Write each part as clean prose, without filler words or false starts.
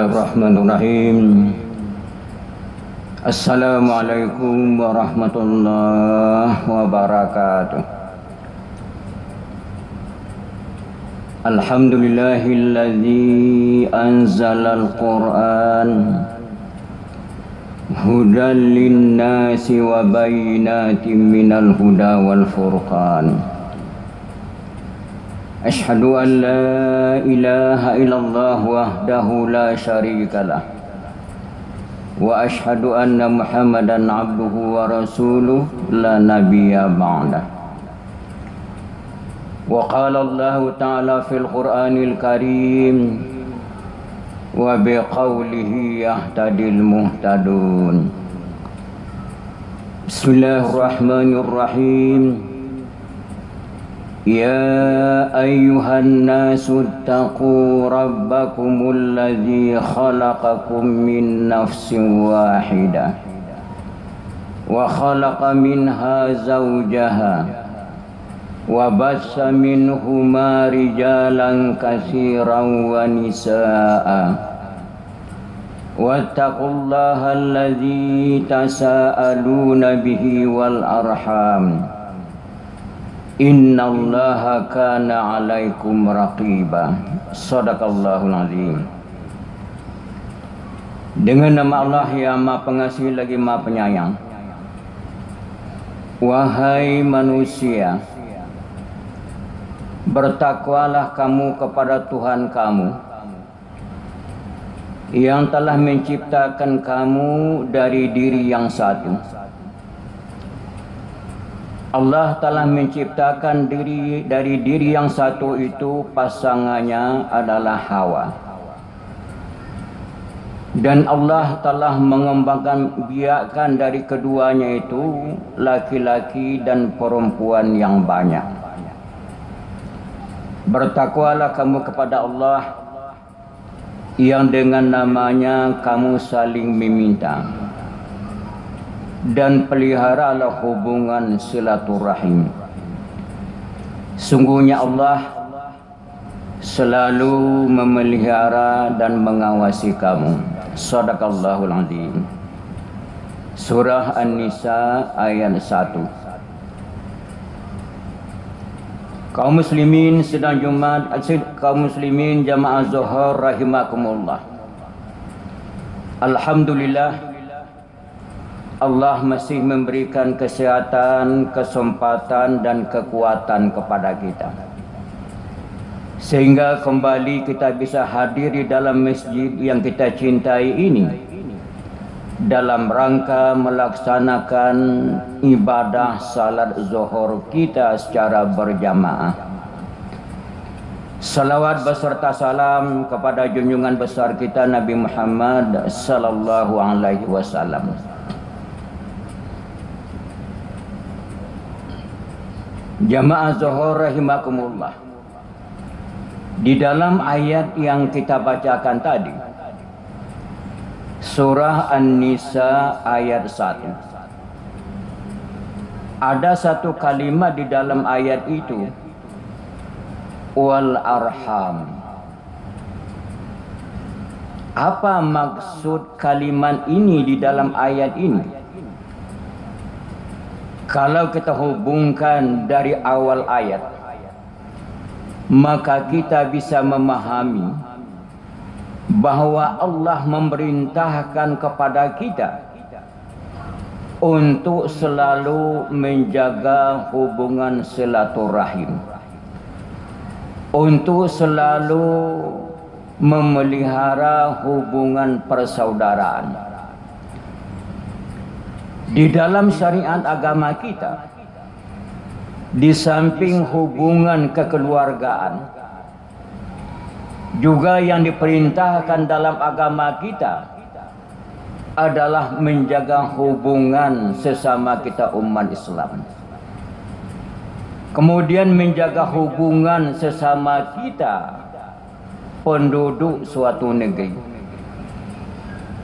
Bismillahirrahmanirrahim. Assalamualaikum warahmatullahi wabarakatuh. Alhamdulillahilladzi anzalal Qur'an hudan linnasi wa bayyinatin minal huda wal furqan. Asyhadu an la ilaha illallah wahdahu la syarika lah wa asyhadu anna Muhammadan abduhu wa rasuluh la nabiyya ba'dah. Wa qala Allah ta'ala fil Qur'anil Karim wa biqaulihi yahtadil muhtadun. Bismillahirrahmanirrahim. Ya ayyuhan nasu ittaqu rabbakumul ladzi khalaqakum min nafsin wahidah wa khalaqa minha zawjaha wa bassa minhuma rijalan katsiran wa nisaa'a wattaqullaha alladzi tasaaluna bihi wal arham innallaha kana 'alaikum raqiba. Shadaqallahul azim. Dengan nama Allah yang Maha Pengasih lagi Maha Penyayang. Wahai manusia, bertakwalah kamu kepada Tuhan kamu yang telah menciptakan kamu dari diri yang satu. Allah telah menciptakan dari diri yang satu itu, pasangannya adalah Hawa. Dan Allah telah mengembangkan biakan dari keduanya itu laki-laki dan perempuan yang banyak. Bertakwalah kamu kepada Allah yang dengan namanya kamu saling meminta, dan peliharalah hubungan silaturahim. Sungguhnya Allah selalu memelihara dan mengawasi kamu. Shadaqallahul azim. Surah An-Nisa ayat 1. Kaum muslimin sedang Jumat, kaum muslimin jamaah Zuhur rahimakumullah. Alhamdulillah, Allah masih memberikan kesehatan, kesempatan dan kekuatan kepada kita, sehingga kembali kita bisa hadir di dalam masjid yang kita cintai ini dalam rangka melaksanakan ibadah salat zuhur kita secara berjamaah. Salawat beserta salam kepada junjungan besar kita Nabi Muhammad sallallahu alaihi wasallam. Jamaah zuhur rahimakumullah. Di dalam ayat yang kita bacakan tadi, surah An-Nisa ayat 1, ada satu kalimat di dalam ayat itu, wal arham. Apa maksud kalimat ini di dalam ayat ini? Kalau kita hubungkan dari awal ayat, maka kita bisa memahami bahwa Allah memerintahkan kepada kita untuk selalu menjaga hubungan silaturahim, untuk selalu memelihara hubungan persaudaraan. Di dalam syariat agama kita, di samping hubungan kekeluargaan, juga yang diperintahkan dalam agama kita adalah menjaga hubungan sesama kita umat Islam. Kemudian menjaga hubungan sesama kita penduduk suatu negeri,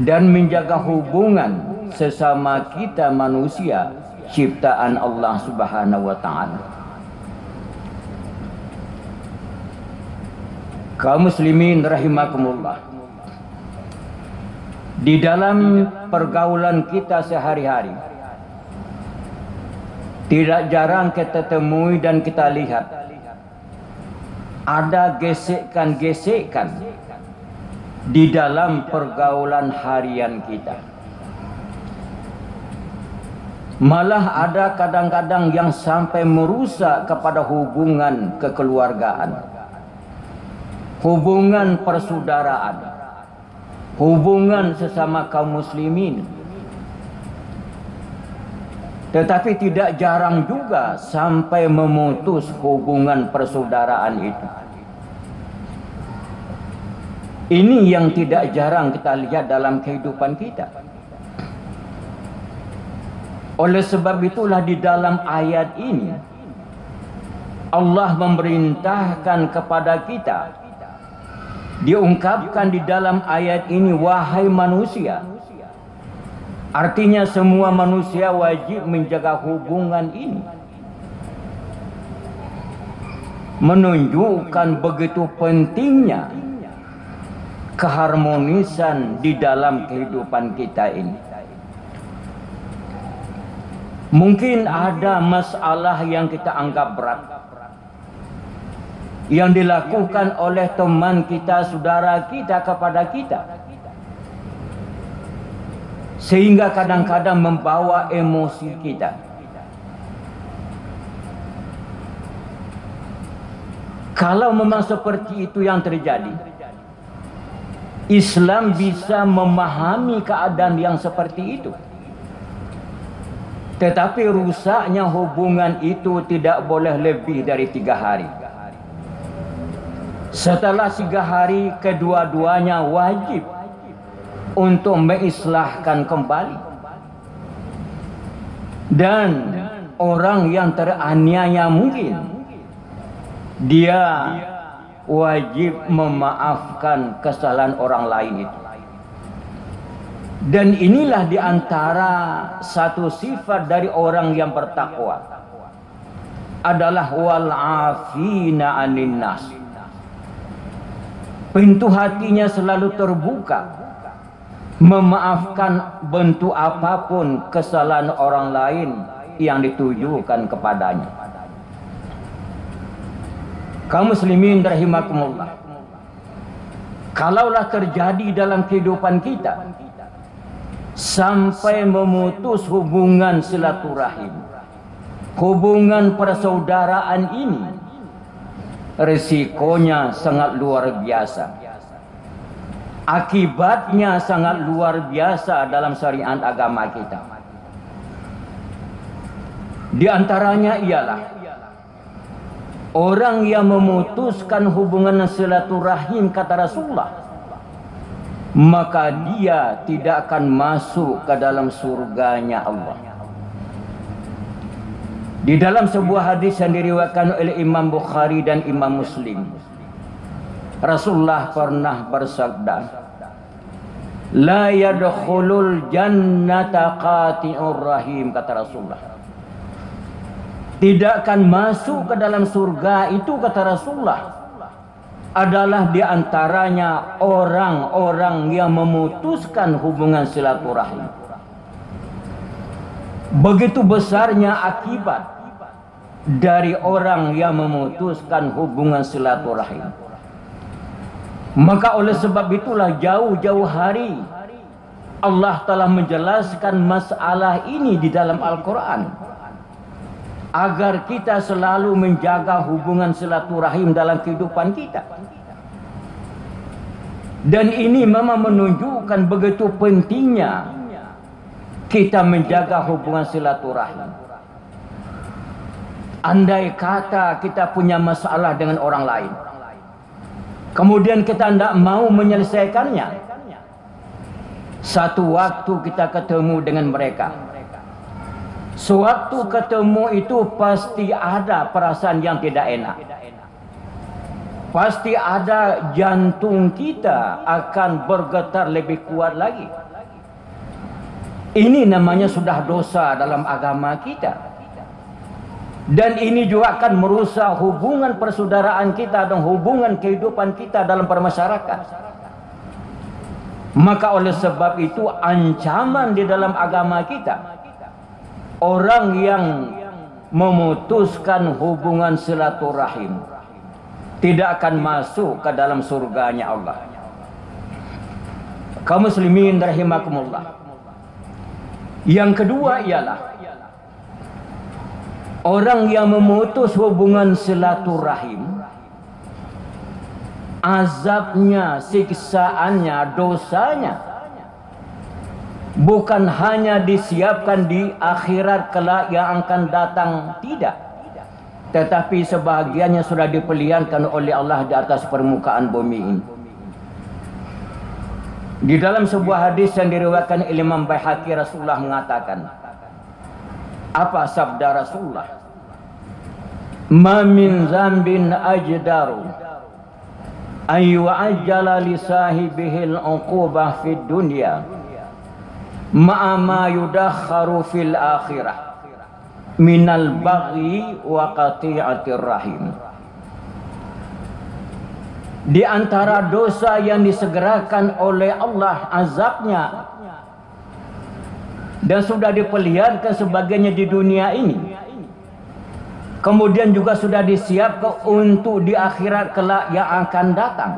dan menjaga hubungan sesama kita manusia ciptaan Allah Subhanahu wa taala. Kaum muslimin rahimakumullah. Di dalam pergaulan kita sehari-hari, tidak jarang kita temui dan kita lihat ada gesekan-gesekan di dalam pergaulan harian kita. Malah ada kadang-kadang yang sampai merusak kepada hubungan kekeluargaan, hubungan persaudaraan, hubungan sesama kaum muslimin. Tetapi tidak jarang juga sampai memutus hubungan persaudaraan itu. Ini yang tidak jarang kita lihat dalam kehidupan kita. Oleh sebab itulah di dalam ayat ini Allah memerintahkan kepada kita, diungkapkan di dalam ayat ini, wahai manusia. Artinya semua manusia wajib menjaga hubungan ini. Menunjukkan begitu pentingnya keharmonisan di dalam kehidupan kita ini. Mungkin ada masalah yang kita anggap berat, yang dilakukan oleh teman kita, saudara kita kepada kita, sehingga kadang-kadang membawa emosi kita. Kalau memang seperti itu yang terjadi, Islam bisa memahami keadaan yang seperti itu. Tetapi rusaknya hubungan itu tidak boleh lebih dari 3 hari. Setelah 3 hari, kedua-duanya wajib untuk mengislahkan kembali. Dan orang yang teraniaya mungkin dia wajib memaafkan kesalahan orang lain itu. Dan inilah diantara satu sifat dari orang yang bertakwa, adalah wal afina anin nas. Pintu hatinya selalu terbuka, memaafkan bentuk apapun kesalahan orang lain yang ditujukan kepadanya. Kaum muslimin rahimakumullah, kalaulah terjadi dalam kehidupan kita sampai memutus hubungan silaturahim, hubungan persaudaraan ini, risikonya sangat luar biasa. Akibatnya sangat luar biasa dalam syariat agama kita. Di antaranya ialah orang yang memutuskan hubungan silaturahim, kata Rasulullah, maka dia tidak akan masuk ke dalam surganya Allah. Di dalam sebuah hadis yang diriwayatkan oleh Imam Bukhari dan Imam Muslim, Rasulullah pernah bersabda, la yadkhulul jannata qati'ur rahim, kata Rasulullah. Tidak akan masuk ke dalam surga itu, kata Rasulullah, adalah diantaranya orang-orang yang memutuskan hubungan silaturahim. Begitu besarnya akibat dari orang yang memutuskan hubungan silaturahim. Maka oleh sebab itulah jauh-jauh hari Allah telah menjelaskan masalah ini di dalam Al-Quran, agar kita selalu menjaga hubungan silaturahim dalam kehidupan kita. Dan ini memang menunjukkan begitu pentingnya kita menjaga hubungan silaturahim. Andai kata kita punya masalah dengan orang lain, kemudian kita tidak mau menyelesaikannya, satu waktu kita ketemu dengan mereka, sewaktu ketemu itu pasti ada perasaan yang tidak enak. Pasti ada jantung kita akan bergetar lebih kuat lagi. Ini namanya sudah dosa dalam agama kita. Dan ini juga akan merusak hubungan persaudaraan kita dan hubungan kehidupan kita dalam bermasyarakat. Maka oleh sebab itu ancaman di dalam agama kita, orang yang memutuskan hubungan silaturahim tidak akan masuk ke dalam surganya Allah. Kaum muslimin rahimakumullah. Yang kedua ialah orang yang memutus hubungan silaturahim, azabnya, siksaannya, dosanya bukan hanya disiapkan di akhirat kelak yang akan datang, tidak, tetapi sebahagiannya sudah dipeliharkan oleh Allah di atas permukaan bumi ini. Di dalam sebuah hadis yang diriwayatkan oleh Imam Baihaqi, Rasulullah mengatakan, apa sabda Rasulullah? Ma min zambin ajdaru ayu ajala li sahibihil uqubah fid dunya ma'a ma yudakharu fil akhirah minal baghi wa qati'atir rahim. Di antara dosa yang disegerakan oleh Allah azabnya dan sudah diperlihatkan sebagainya di dunia ini, kemudian juga sudah disiapkan untuk di akhirat kelak yang akan datang.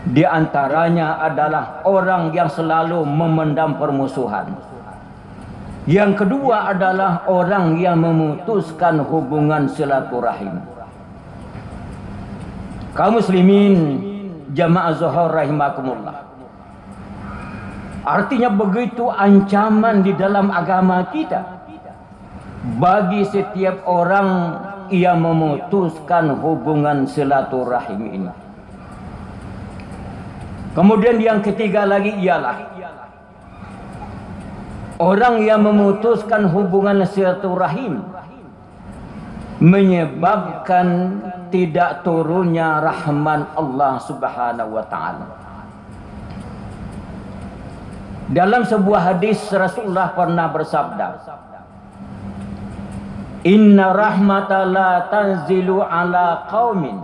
Di antaranya adalah orang yang selalu memendam permusuhan. Yang kedua adalah orang yang memutuskan hubungan silaturahim. Kaum muslimin jamaah zuhur rahimakumullah. Artinya begitu ancaman di dalam agama kita bagi setiap orang yang memutuskan hubungan silaturahim ini. Kemudian yang ketiga lagi ialah orang yang memutuskan hubungan silaturahim menyebabkan tidak turunnya rahman Allah Subhanahu wa taala. Dalam sebuah hadis Rasulullah pernah bersabda, inna rahmata la tanzilu ala qaumin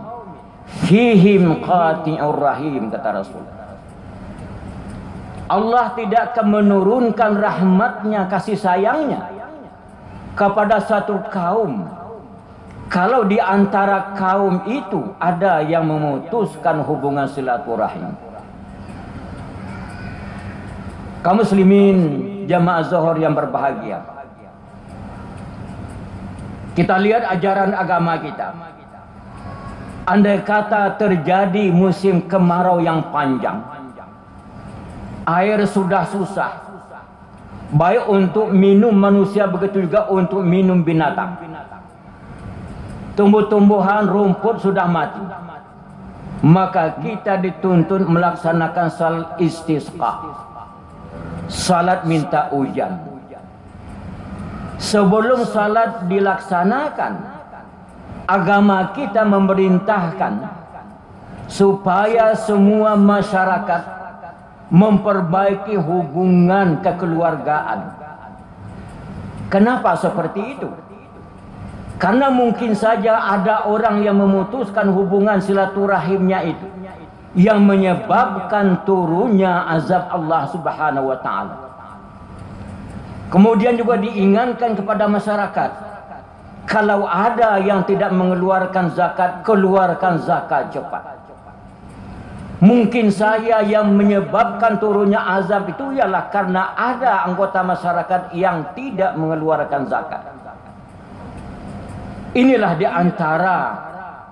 fihim qati'ur rahim, kata Rasul. Allah tidak akan menurunkan rahmatnya, kasih sayangnya kepada satu kaum kalau di antara kaum itu ada yang memutuskan hubungan silaturahim. Kaum muslimin jamaah zuhur yang berbahagia, kita lihat ajaran agama kita. Andai kata terjadi musim kemarau yang panjang, air sudah susah, baik untuk minum manusia, begitu juga untuk minum binatang. Tumbuh-tumbuhan, rumput sudah mati, maka kita dituntut melaksanakan salat istisqa, salat minta hujan. Sebelum salat dilaksanakan, agama kita memerintahkan supaya semua masyarakat memperbaiki hubungan kekeluargaan. Kenapa seperti itu? Karena mungkin saja ada orang yang memutuskan hubungan silaturahimnya itu yang menyebabkan turunnya azab Allah Subhanahu wa taala. Kemudian juga diingatkan kepada masyarakat, kalau ada yang tidak mengeluarkan zakat, keluarkan zakat cepat. Mungkin saya yang menyebabkan turunnya azab itu ialah karena ada anggota masyarakat yang tidak mengeluarkan zakat. Inilah di antara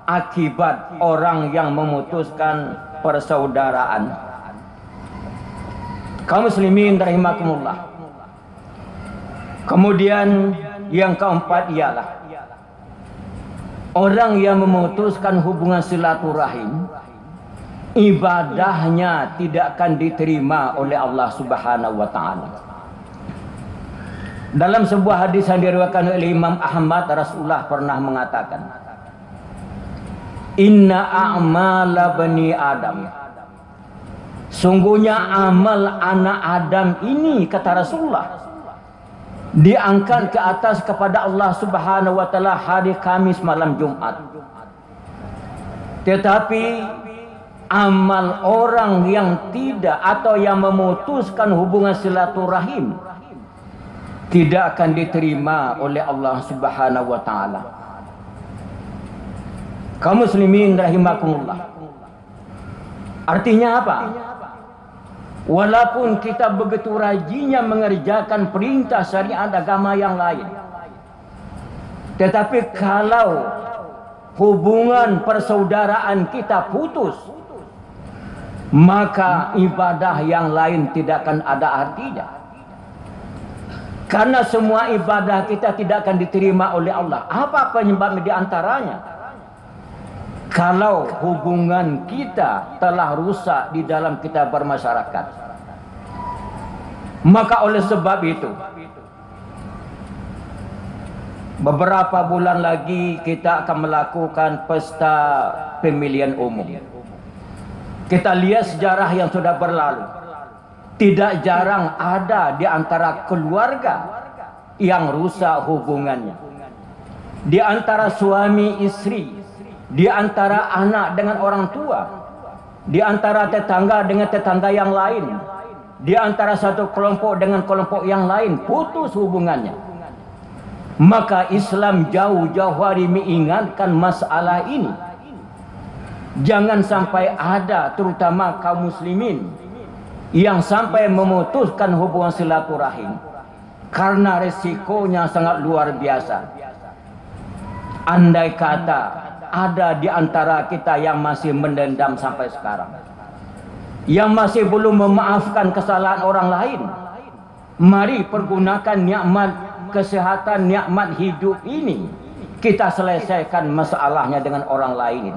akibat orang yang memutuskan persaudaraan. Kaum muslimin rahimakumullah. Kemudian yang keempat ialah orang yang memutuskan hubungan silaturahim, ibadahnya tidak akan diterima oleh Allah Subhanahu wa taala. Dalam sebuah hadis yang diriwayatkan oleh Imam Ahmad, Rasulullah pernah mengatakan, inna a'mala bani Adam, sungguhnya amal anak Adam ini, kata Rasulullah, diangkat ke atas kepada Allah Subhanahu wa taala hari Kamis malam Jumat. Tetapi amal orang yang tidak atau yang memutuskan hubungan silaturahim tidak akan diterima oleh Allah Subhanahu wa taala. Kaum muslimin rahimakumullah. Artinya apa? Walaupun kita begitu rajinnya mengerjakan perintah syariat agama yang lain, tetapi kalau hubungan persaudaraan kita putus, maka ibadah yang lain tidak akan ada artinya. Karena semua ibadah kita tidak akan diterima oleh Allah. Apa penyebabnya di antaranya? Kalau hubungan kita telah rusak di dalam kita bermasyarakat. Maka oleh sebab itu, beberapa bulan lagi kita akan melakukan pesta pemilihan umum. Kita lihat sejarah yang sudah berlalu. Tidak jarang ada di antara keluarga yang rusak hubungannya. Di antara suami istri, di antara anak dengan orang tua, di antara tetangga dengan tetangga yang lain, di antara satu kelompok dengan kelompok yang lain, putus hubungannya. Maka Islam jauh-jauh hari mengingatkan masalah ini. Jangan sampai ada, terutama kaum muslimin, yang sampai memutuskan hubungan silaturahim, karena resikonya sangat luar biasa. Andai kata ada di antara kita yang masih mendendam sampai sekarang, yang masih belum memaafkan kesalahan orang lain, mari pergunakan nikmat kesehatan, nikmat hidup ini, kita selesaikan masalahnya dengan orang lain.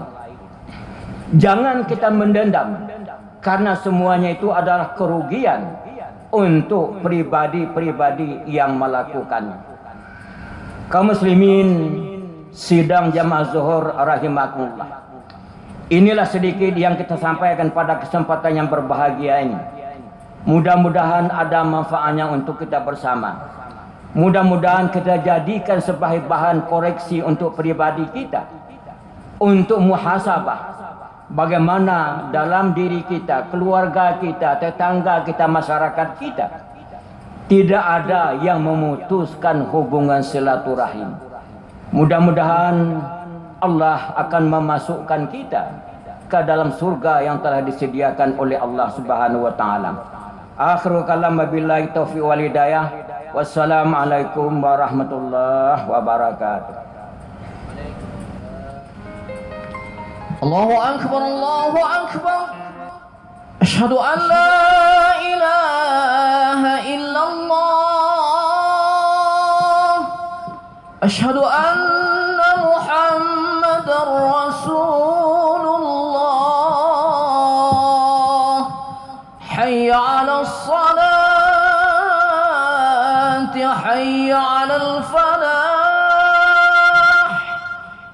Jangan kita mendendam, karena semuanya itu adalah kerugian untuk pribadi-pribadi yang melakukannya. Kaum muslimin sidang jamaah zuhur rahimakumullah. Inilah sedikit yang kita sampaikan pada kesempatan yang berbahagia ini. Mudah-mudahan ada manfaatnya untuk kita bersama. Mudah-mudahan kita jadikan sebagai bahan koreksi untuk pribadi kita, untuk muhasabah. Bagaimana dalam diri kita, keluarga kita, tetangga kita, masyarakat kita, tidak ada yang memutuskan hubungan silaturahim. Mudah-mudahan Allah akan memasukkan kita ke dalam surga yang telah disediakan oleh Allah Subhanahu wa taala. Akhiru kalam billahi taufiq wal hidayah. Wassalamualaikum warahmatullahi wabarakatuh. Allahu akbar, Allahu akbar. Asyhadu an la ilaha illallah. Asyhadu anna Muhammadar Rasulullah. Hayya 'alas salati, hayya 'alal falah.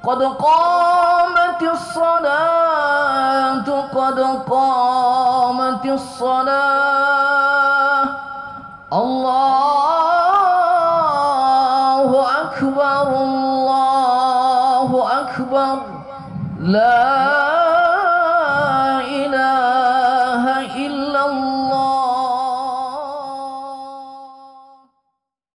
Qad qamatis salatu, qad qamatis salah. Allahu akbar, Allahu akbar. La